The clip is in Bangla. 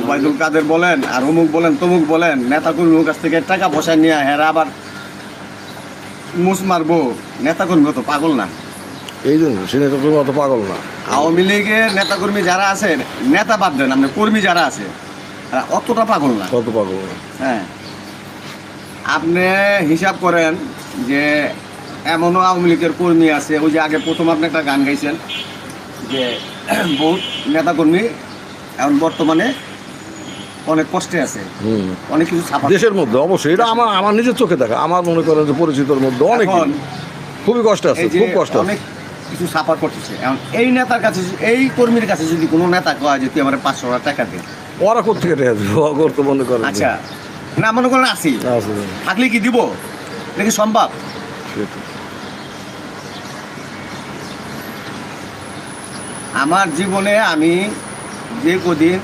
ওবায়দুল কাদের বলেন আর অমুক বলেন তমুক বলেন, নেতা কর্মীর কাছ থেকে টাকা পয়সা নিয়ে হেরা আবার মুস মারবো। নেতা কর্মী তো পাগল না, এই জন্য সে নেতা কর্মী অত পাগল না। আওয়ামী লীগের নেতা কর্মী যারা আছে, নেতা বাদ দেন, আপনি কর্মী যারা আছে তারা অতটা পাগল না। অত পাগল না। হ্যাঁ, আপনি হিসাব করেন যে এমনও আওয়ামী লীগের কর্মী আছে, ওই যে আগে প্রথম আপনি একটা গান গাইছেন যে বহুত নেতাকর্মী এখন বর্তমানে অনেক কষ্টে আছে, অনেক কিছু ছাপা দেশের মধ্যে অবশ্যই, এটা আমার নিজের চোখে দেখা। আমার মনে করেন যে পরিচিতর মধ্যে অনেক খুবই কষ্ট আছে, খুব কষ্ট আছে, অনেক কিছু সাফার করতেছে। এখন এই নেতার কাছে, এই কর্মীর কাছে যদি কোনো নেতা কয় যে তুই আমার 500 টাকা দে, ওরা কোথেকে টাকা দেবে? ওরা তো মনে করেন আচ্ছা না মনে করেন আসি থাকলে কি দিব, দেখি সম্ভব? আমার জীবনে আমি যে কদিন